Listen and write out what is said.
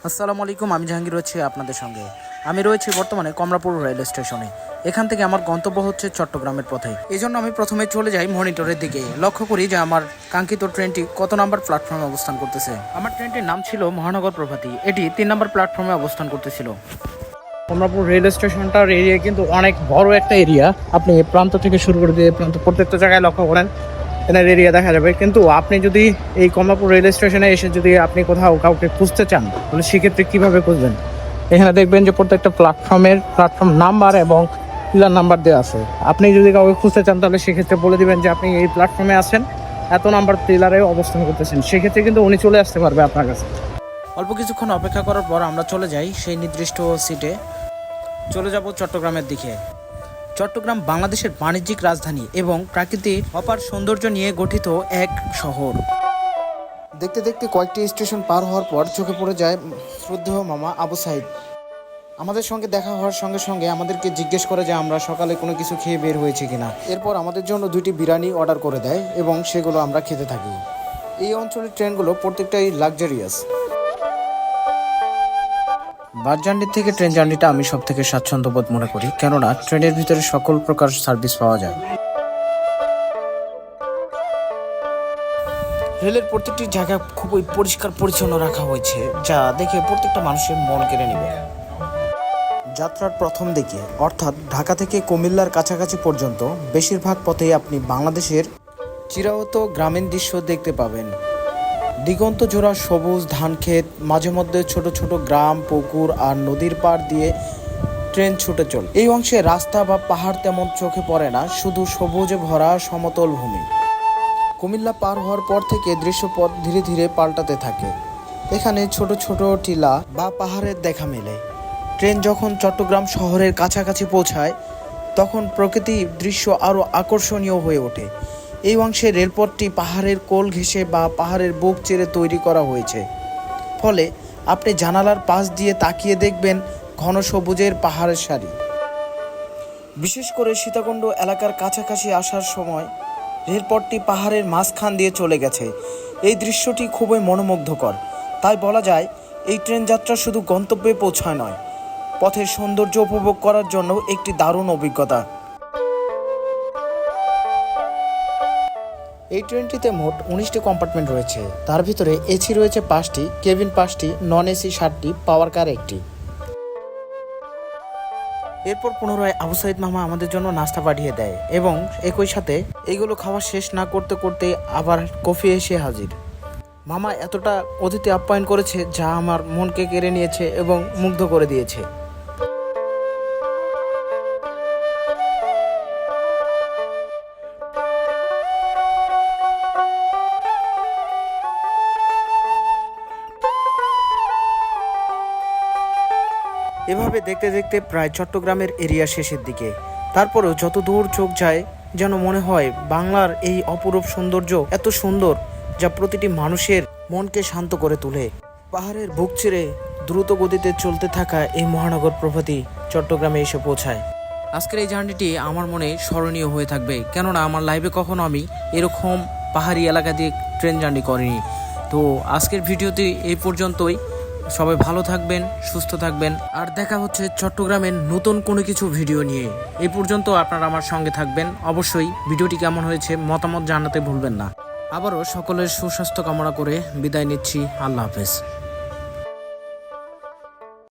আসসালামু আলাইকুম, আমি জাহাঙ্গীর রয়েছি আপনাদের সঙ্গে। আমি রয়েছি বর্তমানে কমলাপুর রেল স্টেশনে। এখান থেকে আমার গন্তব্য হচ্ছে চট্টগ্রামের পথে। এই জন্য আমি প্রথমে চলে যাই মনিটরের দিকে, লক্ষ্য করি যে আমার কাঙ্ক্ষিত ট্রেনটি কত নাম্বার প্ল্যাটফর্মে অবস্থান করতেছে। আমার ট্রেনটির নাম ছিল মহানগর প্রভাতী, এটি 3 নম্বর প্ল্যাটফর্মে অবস্থান করতেছিল। কমলাপুর রেল স্টেশনটার এরিয়া কিন্তু অনেক বড় একটা এরিয়া। আপনি প্রান্ত থেকে শুরু করে দিয়ে প্রান্ত প্রত্যেকটা জায়গায় লক্ষ্য করেন এনার এরিয়া দেখা যাবে। কিন্তু আপনি যদি এই কমলাপুর রেল স্টেশনে এসে যদি আপনি কোথাও কাউকে খুঁজতে চান তাহলে সেক্ষেত্রে কীভাবে খুঁজবেন? এখানে দেখবেন যে প্রত্যেকটা প্ল্যাটফর্ম নাম্বার এবং পিলার নাম্বার দেওয়া আছে। আপনি যদি কাউকে খুঁজতে চান তাহলে সেক্ষেত্রে বলে দিবেন যে আপনি এই প্ল্যাটফর্মে আছেন, এত নাম্বার পিলারে অবস্থান করতেছেন, সেক্ষেত্রে কিন্তু উনি চলে আসতে পারবে আপনার কাছে। অল্প কিছুক্ষণ অপেক্ষা করার পর আমরা চলে যাই সেই নির্দিষ্ট সিটে। চলে যাব চট্টগ্রামের দিকে। চট্টগ্রাম বাংলাদেশের বাণিজ্যিক রাজধানী এবং প্রাকৃতিক অপার সৌন্দর্য নিয়ে গঠিত এক শহর। দেখতে দেখতে কয়েকটি স্টেশন পার হওয়ার পর চোখে পড়ে যায় শ্রদ্ধেয় মামা আবু সাইদ। আমাদের সঙ্গে দেখা হওয়ার সঙ্গে সঙ্গে আমাদেরকে জিজ্ঞেস করে যে আমরা সকালে কোনো কিছু খেয়ে বের হয়েছি কিনা। এরপর আমাদের জন্য 2টি বিরিয়ানি অর্ডার করে দেয় এবং সেগুলো আমরা খেতে থাকি। এই অঞ্চলের ট্রেনগুলো প্রত্যেকটাই লাক্সারিয়াস। বাস জার্নির থেকে ট্রেন জার্নিটা আমি সব থেকে স্বাচ্ছন্দ্যবোধ মনে করি, কেননা ট্রেনের ভিতরে সকল প্রকার সার্ভিস পাওয়া যায়। রেলের প্রত্যেকটি জায়গা খুবই পরিষ্কার পরিচ্ছন্ন রাখা হয়েছে, যা দেখে প্রত্যেকটা মানুষের মন কেড়ে নেবে। যাত্রার প্রথম দিকে অর্থাৎ ঢাকা থেকে কুমিল্লার কাছাকাছি পর্যন্ত বেশিরভাগ পথেই আপনি বাংলাদেশের চিরায়ত গ্রামীণ দৃশ্য দেখতে পাবেন। দিগন্ত জোড়া সবুজ ধানক্ষেত, মাঝে মধ্যে ছোট ছোট গ্রাম, পুকুর আর নদীর পাড় দিয়ে ট্রেন ছুটে চলে। এই অংশে রাস্তা বা পাহাড় তেমন চোখে পড়ে না, শুধু সবুজে ভরা সমতল ভূমি। কুমিল্লা পার হওয়ার পর থেকে দৃশ্যপথ ধীরে ধীরে পাল্টাতে থাকে। এখানে ছোট ছোট টিলা বা পাহাড়ের দেখা মেলে। ট্রেন যখন চট্টগ্রাম শহরের কাছাকাছি পৌঁছায় তখন প্রকৃতির দৃশ্য আরও আকর্ষণীয় হয়ে ওঠে। এই অংশে রেলপথটি পাহাড়ের কোল ঘেঁষে বা পাহাড়ের বুক চিরে তৈরি করা হয়েছে, ফলে আপনি জানালার পাশ দিয়ে তাকিয়ে দেখবেন ঘন সবুজের পাহাড়ের সারি। বিশেষ করে সীতাকুণ্ড এলাকার কাছাকাছি আসার সময় রেলপথটি পাহাড়ের মাঝখান দিয়ে চলে গেছে। এই দৃশ্যটি খুবই মনোমুগ্ধকর। তাই বলা যায় এই ট্রেন যাত্রা শুধু গন্তব্যে পৌঁছায় নয়, পথের সৌন্দর্য উপভোগ করার জন্য একটি দারুণ অভিজ্ঞতা। এই ট্রেনটিতে মোট 19টি কম্পার্টমেন্ট রয়েছে। তার ভিতরে এসি রয়েছে 5টি, কেবিন 5টি, নন এসি 7টি, পাওয়ার কার 1টি। এরপর পুনরায় আবু সাইদ মামা আমাদের জন্য নাস্তা পাঠিয়ে দেয় এবং একই সাথে এগুলো খাওয়া শেষ না করতে করতে আবার কফি এসে হাজির। মামা এতটা অতিথি আপ্যায়ন করেছে যা আমার মনকে কেড়ে নিয়েছে এবং মুগ্ধ করে দিয়েছে। এভাবে দেখতে দেখতে প্রায় চট্টগ্রামের এরিয়া শেষের দিকে। তারপরেও যত দূর চোখ যায় যেন মনে হয় বাংলার এই অপরূপ সৌন্দর্য এত সুন্দর, যা প্রতিটি মানুষের মনকে শান্ত করে তোলে। পাহাড়ের বুক চিরে দ্রুত গতিতে চলতে থাকা এই মহানগর প্রভাতী চট্টগ্রামে এসে পৌঁছায়। আজকের এই জার্নিটি আমার মনে স্মরণীয় হয়ে থাকবে, কেননা আমার লাইফে কখনো আমি এরকম পাহাড়ি এলাকা দিয়ে ট্রেন জার্নি করিনি। তো আজকের ভিডিওতে এই পর্যন্তই। সবাই ভালো থাকবেন, সুস্থ থাকবেন, আর দেখা হচ্ছে চট্টগ্রামের নতুন কোনো কিছু ভিডিও নিয়ে। এই পর্যন্ত আপনারা আমার সঙ্গে থাকবেন। অবশ্যই ভিডিওটি কেমন হয়েছে মতামত জানাতে ভুলবেন না। আবারও সকলের সুস্বাস্থ্য কামনা করে বিদায় নিচ্ছি। আল্লাহ হাফেজ।